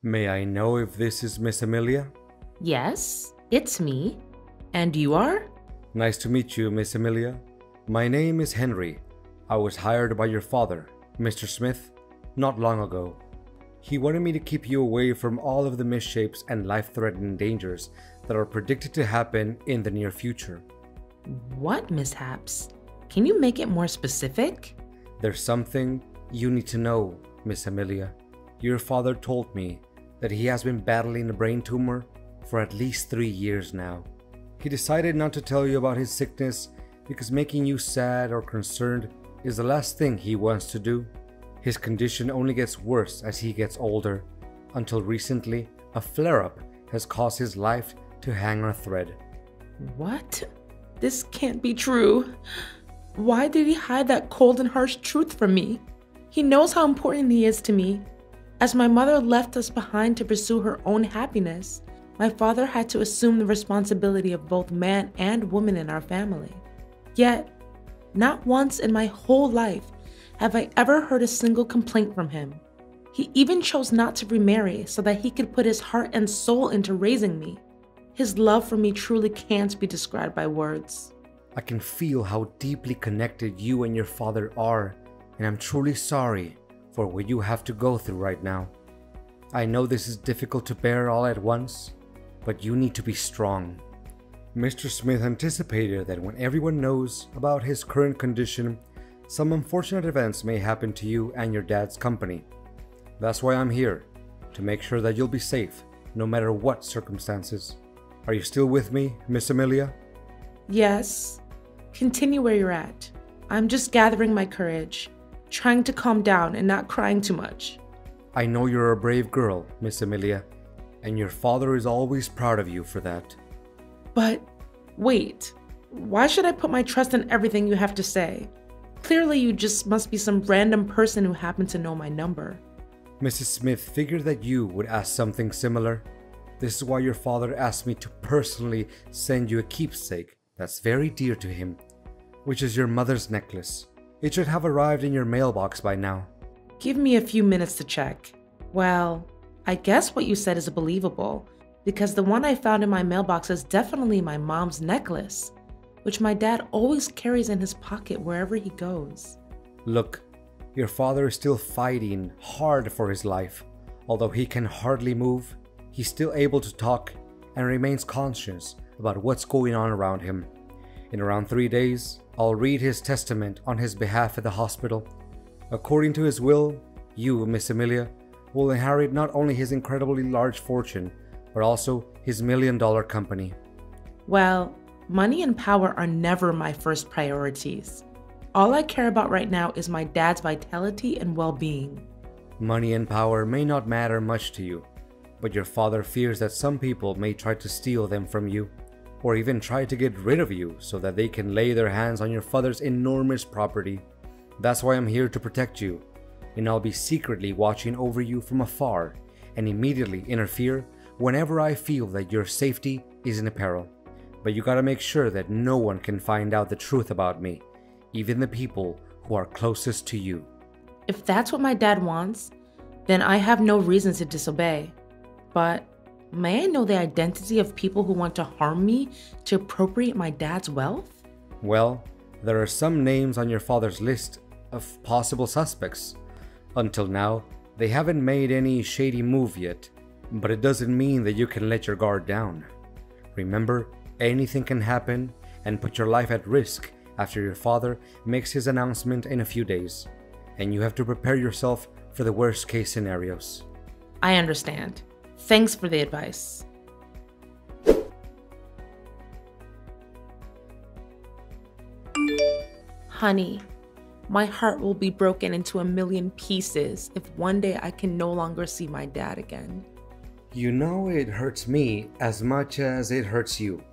May I know if this is Miss Amelia? Yes, it's me. And you are? Nice to meet you, Miss Amelia. My name is Henry. I was hired by your father, Mr. Smith, not long ago. He wanted me to keep you away from all of the misshapes and life-threatening dangers that are predicted to happen in the near future. What mishaps? Can you make it more specific? There's something you need to know, Miss Amelia. Your father told me that he has been battling a brain tumor for at least 3 years now. He decided not to tell you about his sickness because making you sad or concerned is the last thing he wants to do. His condition only gets worse as he gets older. Until recently, a flare-up has caused his life to hang on a thread. What? This can't be true. Why did he hide that cold and harsh truth from me? He knows how important he is to me. As my mother left us behind to pursue her own happiness, my father had to assume the responsibility of both man and woman in our family. Yet, not once in my whole life have I ever heard a single complaint from him. He even chose not to remarry so that he could put his heart and soul into raising me. His love for me truly can't be described by words. I can feel how deeply connected you and your father are, and I'm truly sorry for what you have to go through right now. I know this is difficult to bear all at once, but you need to be strong. Mr. Smith anticipated that when everyone knows about his current condition, some unfortunate events may happen to you and your dad's company. That's why I'm here, to make sure that you'll be safe, no matter what circumstances. Are you still with me, Miss Amelia? Yes. Continue where you're at. I'm just gathering my courage, trying to calm down and not crying too much. I know you're a brave girl, Miss Amelia, and your father is always proud of you for that. But wait, why should I put my trust in everything you have to say? Clearly you just must be some random person who happened to know my number. Mrs. Smith figured that you would ask something similar. This is why your father asked me to personally send you a keepsake that's very dear to him, which is your mother's necklace. It should have arrived in your mailbox by now. Give me a few minutes to check. Well, I guess what you said is believable, because the one I found in my mailbox is definitely my mom's necklace, which my dad always carries in his pocket wherever he goes. Look, your father is still fighting hard for his life. Although he can hardly move, he's still able to talk and remains conscious about what's going on around him. In around 3 days, I'll read his testament on his behalf at the hospital. According to his will, you, Miss Amelia, will inherit not only his incredibly large fortune, but also his $1 million company. Well, money and power are never my first priorities. All I care about right now is my dad's vitality and well-being. Money and power may not matter much to you, but your father fears that some people may try to steal them from you, or even try to get rid of you so that they can lay their hands on your father's enormous property. That's why I'm here to protect you, and I'll be secretly watching over you from afar and immediately interfere whenever I feel that your safety is in peril. But you gotta make sure that no one can find out the truth about me, even the people who are closest to you. If that's what my dad wants, then I have no reason to disobey. But may I know the identity of people who want to harm me to appropriate my dad's wealth? Well, there are some names on your father's list of possible suspects. Until now, they haven't made any shady move yet, but it doesn't mean that you can let your guard down. Remember, anything can happen and put your life at risk after your father makes his announcement in a few days, and you have to prepare yourself for the worst case scenarios. I understand. Thanks for the advice. Honey, my heart will be broken into a million pieces if one day I can no longer see my dad again. You know it hurts me as much as it hurts you.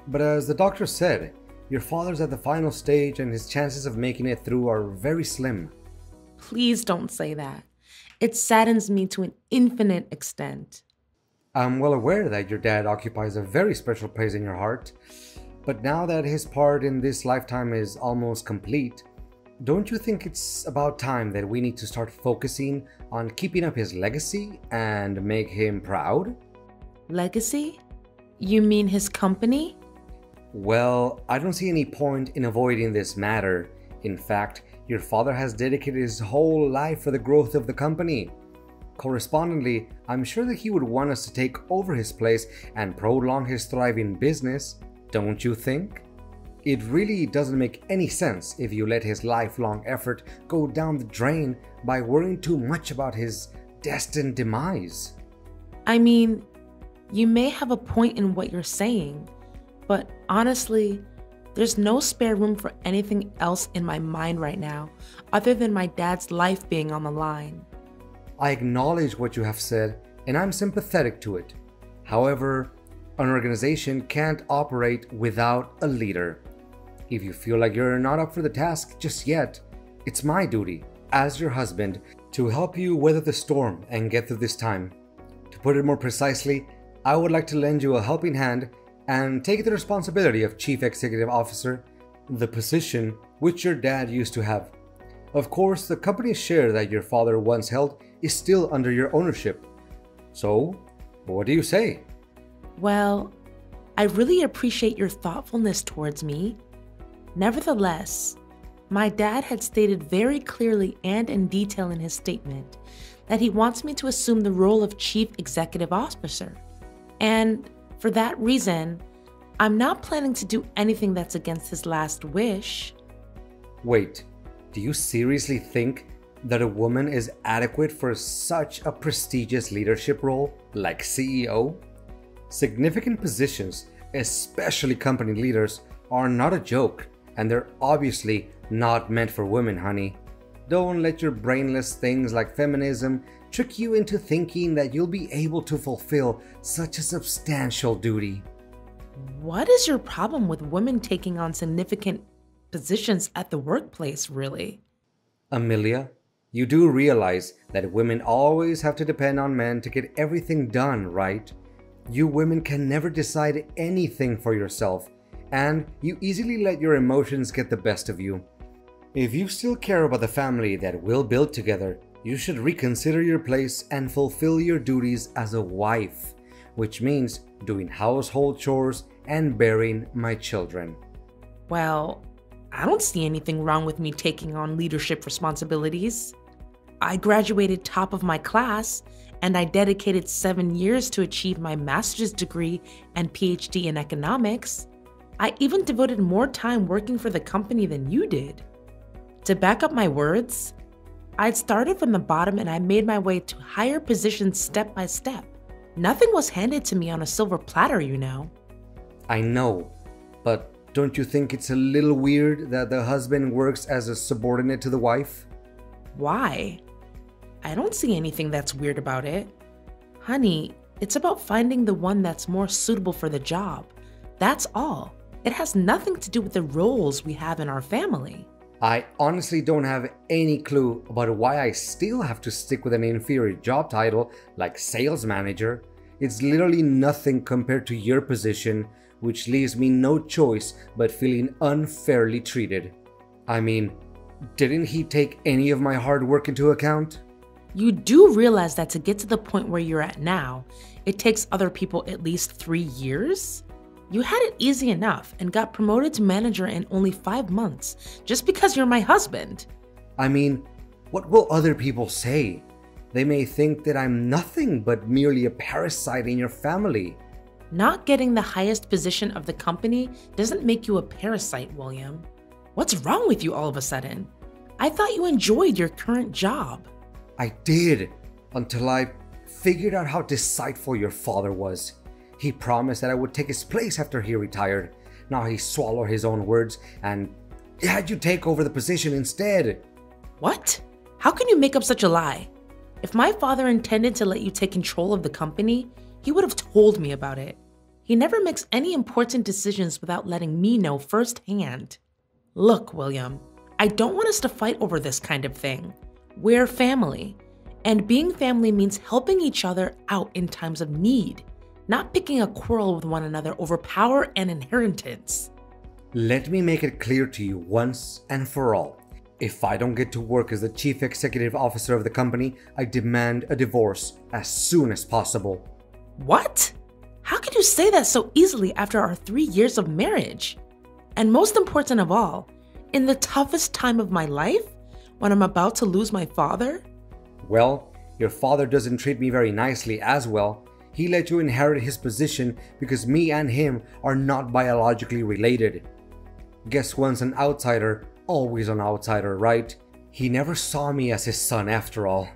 But as the doctor said, your father's at the final stage and his chances of making it through are very slim. Please don't say that. It saddens me to an infinite extent. I'm well aware that your dad occupies a very special place in your heart, but now that his part in this lifetime is almost complete, don't you think it's about time that we need to start focusing on keeping up his legacy and make him proud? Legacy? You mean his company? Well, I don't see any point in avoiding this matter. In fact, your father has dedicated his whole life for the growth of the company. Correspondingly, I'm sure that he would want us to take over his place and prolong his thriving business, don't you think? It really doesn't make any sense if you let his lifelong effort go down the drain by worrying too much about his destined demise. I mean, you may have a point in what you're saying, but honestly, there's no spare room for anything else in my mind right now other than my dad's life being on the line. I acknowledge what you have said, and I'm sympathetic to it. However, an organization can't operate without a leader. If you feel like you're not up for the task just yet, it's my duty, as your husband, to help you weather the storm and get through this time. To put it more precisely, I would like to lend you a helping hand and take the responsibility of Chief Executive Officer, the position which your dad used to have. Of course, the company's share that your father once held is still under your ownership. So, what do you say? Well, I really appreciate your thoughtfulness towards me. Nevertheless, my dad had stated very clearly and in detail in his statement that he wants me to assume the role of Chief Executive Officer. And for that reason, I'm not planning to do anything that's against his last wish. Wait, do you seriously think that a woman is adequate for such a prestigious leadership role like CEO? Significant positions, especially company leaders, are not a joke, and they're obviously not meant for women, honey. Don't let your brainless things like feminism trick you into thinking that you'll be able to fulfill such a substantial duty. What is your problem with women taking on significant positions at the workplace, really? Amelia, you do realize that women always have to depend on men to get everything done, right? You women can never decide anything for yourself, and you easily let your emotions get the best of you. If you still care about the family that we'll build together, you should reconsider your place and fulfill your duties as a wife, which means doing household chores and bearing my children. Well, I don't see anything wrong with me taking on leadership responsibilities. I graduated top of my class, and I dedicated 7 years to achieve my master's degree and PhD in economics. I even devoted more time working for the company than you did. To back up my words, I'd started from the bottom and I made my way to higher positions step by step. Nothing was handed to me on a silver platter, you know. I know, but don't you think it's a little weird that the husband works as a subordinate to the wife? Why? I don't see anything that's weird about it. Honey, it's about finding the one that's more suitable for the job. That's all. It has nothing to do with the roles we have in our family. I honestly don't have any clue about why I still have to stick with an inferior job title like sales manager. It's literally nothing compared to your position, which leaves me no choice but feeling unfairly treated. I mean, didn't he take any of my hard work into account? You do realize that to get to the point where you're at now, it takes other people at least 3 years? You had it easy enough and got promoted to manager in only 5 months just because you're my husband. I mean, what will other people say? They may think that I'm nothing but merely a parasite in your family. Not getting the highest position of the company doesn't make you a parasite, William. What's wrong with you all of a sudden? I thought you enjoyed your current job. I did, until I figured out how deceitful your father was. He promised that I would take his place after he retired. Now he swallowed his own words and had you take over the position instead. What? How can you make up such a lie? If my father intended to let you take control of the company, he would have told me about it. He never makes any important decisions without letting me know firsthand. Look, William, I don't want us to fight over this kind of thing. We're family, and being family means helping each other out in times of need, not picking a quarrel with one another over power and inheritance. Let me make it clear to you once and for all. If I don't get to work as the chief executive officer of the company, I demand a divorce as soon as possible. What? How could you say that so easily after our 3 years of marriage? And most important of all, in the toughest time of my life, when I'm about to lose my father? Well, your father doesn't treat me very nicely as well. He let you inherit his position because me and him are not biologically related. Guess once an outsider, always an outsider, right? He never saw me as his son after all.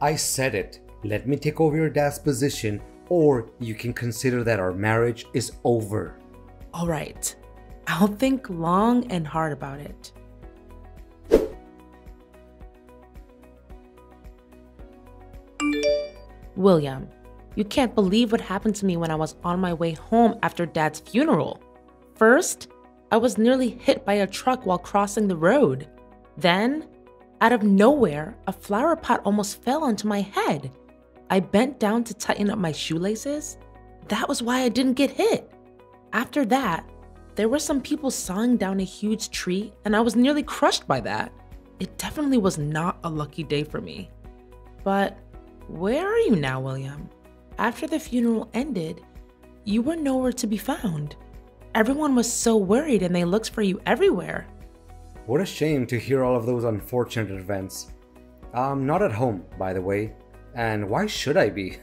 I said it. Let me take over your dad's position, or you can consider that our marriage is over. All right, I'll think long and hard about it. William, you can't believe what happened to me when I was on my way home after Dad's funeral. First, I was nearly hit by a truck while crossing the road. Then, out of nowhere, a flower pot almost fell onto my head. I bent down to tighten up my shoelaces. That was why I didn't get hit. After that, there were some people sawing down a huge tree, and I was nearly crushed by that. It definitely was not a lucky day for me. But where are you now, William? After the funeral ended, you were nowhere to be found. Everyone was so worried and they looked for you everywhere. What a shame to hear all of those unfortunate events. I'm not at home, by the way. And why should I be?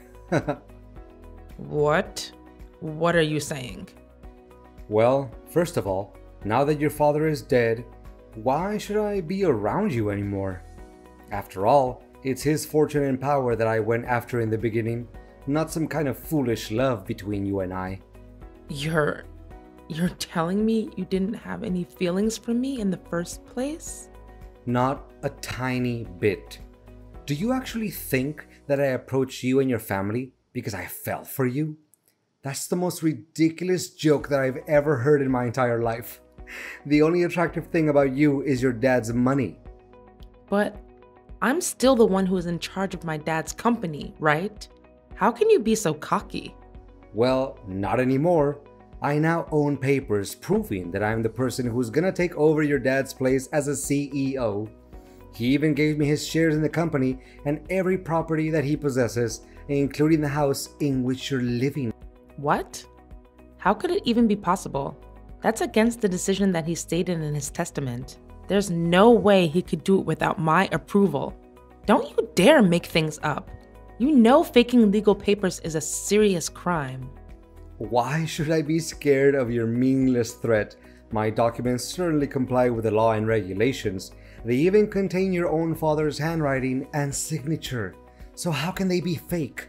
What? What are you saying? Well, first of all, now that your father is dead, why should I be around you anymore? After all, it's his fortune and power that I went after in the beginning, not some kind of foolish love between you and I. You're telling me you didn't have any feelings for me in the first place? Not a tiny bit. Do you actually think that I approached you and your family because I fell for you? That's the most ridiculous joke that I've ever heard in my entire life. The only attractive thing about you is your dad's money. But I'm still the one who is in charge of my dad's company, right? How can you be so cocky? Well, not anymore. I now own papers proving that I'm the person who's gonna take over your dad's place as a CEO. He even gave me his shares in the company and every property that he possesses, including the house in which you're living. What? How could it even be possible? That's against the decision that he stated in his testament. There's no way he could do it without my approval. Don't you dare make things up. You know faking legal papers is a serious crime. Why should I be scared of your meaningless threat? My documents certainly comply with the law and regulations. They even contain your own father's handwriting and signature. So how can they be fake?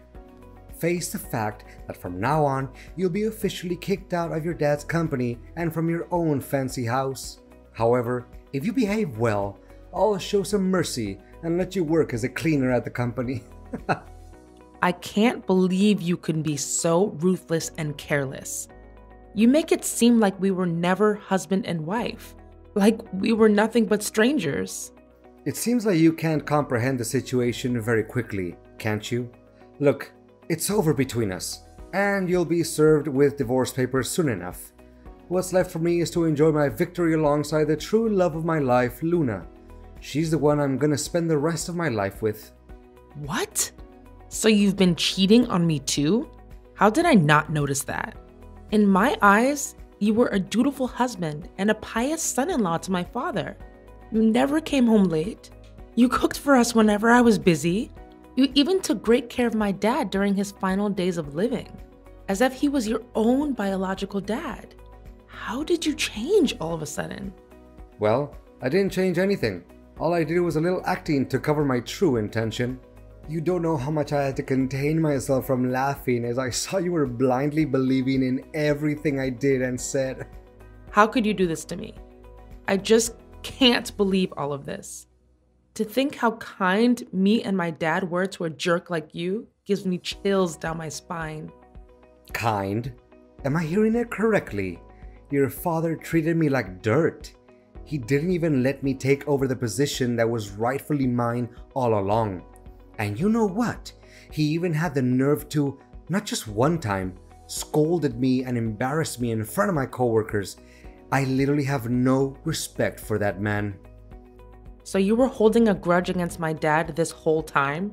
Face the fact that from now on, you'll be officially kicked out of your dad's company and from your own fancy house. However, if you behave well, I'll show some mercy and let you work as a cleaner at the company. I can't believe you can be so ruthless and careless. You make it seem like we were never husband and wife, like we were nothing but strangers. It seems like you can't comprehend the situation very quickly, can't you? Look, it's over between us, and you'll be served with divorce papers soon enough. What's left for me is to enjoy my victory alongside the true love of my life, Luna. She's the one I'm gonna spend the rest of my life with. What? So you've been cheating on me too? How did I not notice that? In my eyes, you were a dutiful husband and a pious son-in-law to my father. You never came home late. You cooked for us whenever I was busy. You even took great care of my dad during his final days of living, as if he was your own biological dad. How did you change all of a sudden? Well, I didn't change anything. All I did was a little acting to cover my true intention. You don't know how much I had to contain myself from laughing as I saw you were blindly believing in everything I did and said. How could you do this to me? I just can't believe all of this. To think how kind me and my dad were to a jerk like you gives me chills down my spine. Kind? Am I hearing it correctly? Your father treated me like dirt. He didn't even let me take over the position that was rightfully mine all along. And you know what? He even had the nerve to, not just one time, scolded me and embarrassed me in front of my coworkers. I literally have no respect for that man. So you were holding a grudge against my dad this whole time?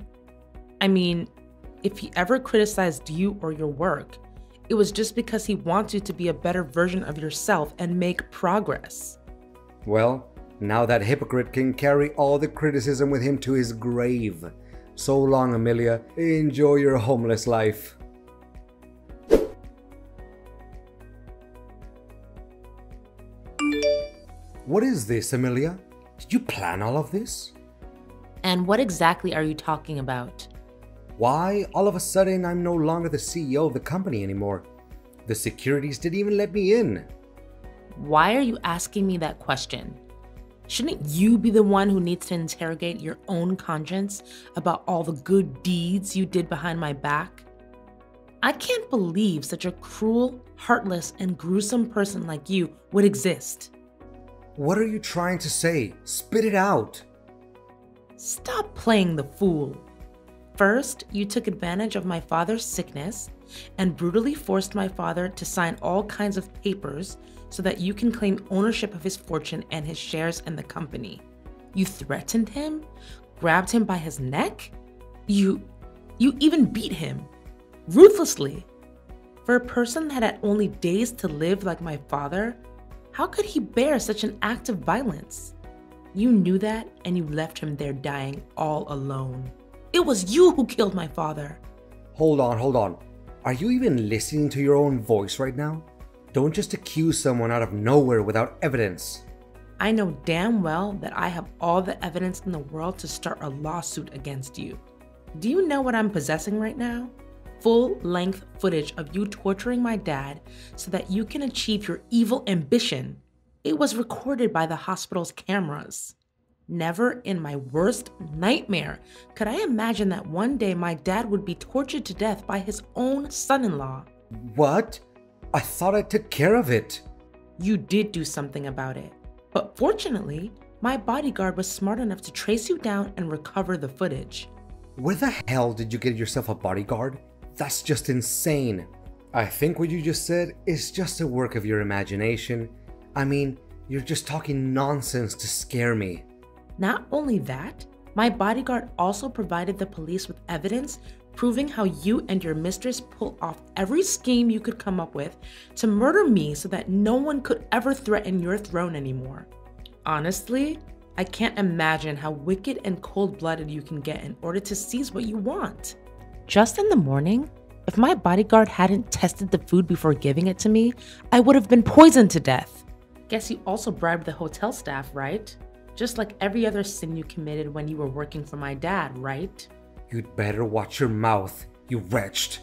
I mean, if he ever criticized you or your work, it was just because he wants you to be a better version of yourself and make progress. Well, now that hypocrite can carry all the criticism with him to his grave. So long, Amelia. Enjoy your homeless life. What is this, Amelia? Did you plan all of this? And what exactly are you talking about? Why, all of a sudden, I'm no longer the CEO of the company anymore. The securities didn't even let me in. Why are you asking me that question? Shouldn't you be the one who needs to interrogate your own conscience about all the good deeds you did behind my back? I can't believe such a cruel, heartless, and gruesome person like you would exist. What are you trying to say? Spit it out. Stop playing the fool. First, you took advantage of my father's sickness and brutally forced my father to sign all kinds of papers so that you can claim ownership of his fortune and his shares in the company. You threatened him, grabbed him by his neck. You even beat him, ruthlessly. For a person that had only days to live like my father, how could he bear such an act of violence? You knew that and you left him there dying all alone. It was you who killed my father. Hold on. Are you even listening to your own voice right now? Don't just accuse someone out of nowhere without evidence. I know damn well that I have all the evidence in the world to start a lawsuit against you. Do you know what I'm possessing right now? Full-length footage of you torturing my dad so that you can achieve your evil ambition. It was recorded by the hospital's cameras. Never in my worst nightmare could I imagine that one day my dad would be tortured to death by his own son-in-law. What? I thought I took care of it. You did do something about it. But fortunately, my bodyguard was smart enough to trace you down and recover the footage. Where the hell did you get yourself a bodyguard? That's just insane. I think what you just said is just a work of your imagination. I mean, you're just talking nonsense to scare me. Not only that, my bodyguard also provided the police with evidence proving how you and your mistress pulled off every scheme you could come up with to murder me so that no one could ever threaten your throne anymore. Honestly, I can't imagine how wicked and cold-blooded you can get in order to seize what you want. Just in the morning, if my bodyguard hadn't tested the food before giving it to me, I would have been poisoned to death. Guess you also bribed the hotel staff, right? Just like every other sin you committed when you were working for my dad, right? You'd better watch your mouth, you wretched.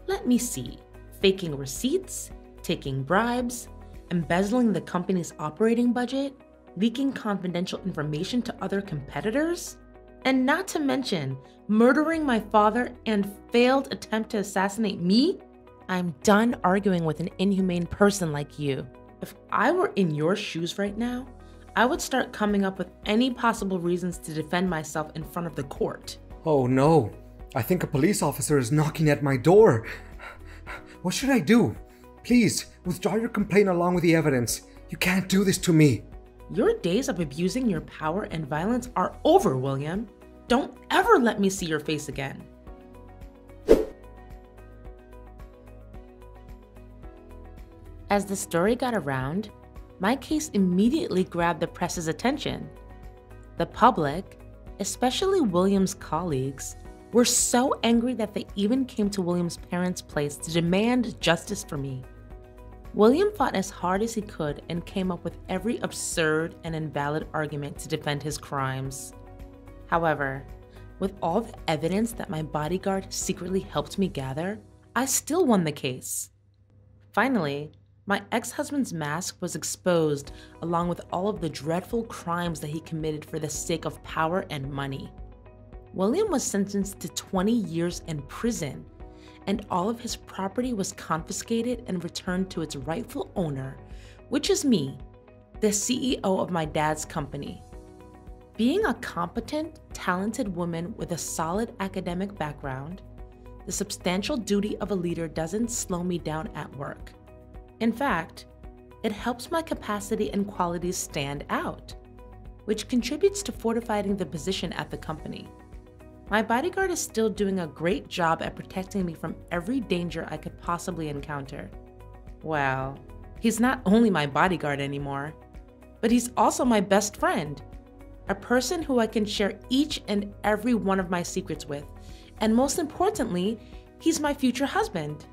Let me see. Faking receipts, taking bribes, embezzling the company's operating budget, leaking confidential information to other competitors, and not to mention murdering my father and failed attempt to assassinate me? I'm done arguing with an inhumane person like you. If I were in your shoes right now, I would start coming up with any possible reasons to defend myself in front of the court. Oh no, I think a police officer is knocking at my door. What should I do? Please, withdraw your complaint along with the evidence. You can't do this to me. Your days of abusing your power and violence are over, William. Don't ever let me see your face again. As the story got around, my case immediately grabbed the press's attention. The public, especially William's colleagues, were so angry that they even came to William's parents' place to demand justice for me. William fought as hard as he could and came up with every absurd and invalid argument to defend his crimes. However, with all the evidence that my bodyguard secretly helped me gather, I still won the case. Finally, my ex-husband's mask was exposed along with all of the dreadful crimes that he committed for the sake of power and money. William was sentenced to 20 years in prison, and all of his property was confiscated and returned to its rightful owner, which is me, the CEO of my dad's company. Being a competent, talented woman with a solid academic background, the substantial duty of a leader doesn't slow me down at work. In fact, it helps my capacity and qualities stand out, which contributes to fortifying the position at the company. My bodyguard is still doing a great job at protecting me from every danger I could possibly encounter. Well, he's not only my bodyguard anymore, but he's also my best friend, a person who I can share each and every one of my secrets with, and most importantly, he's my future husband.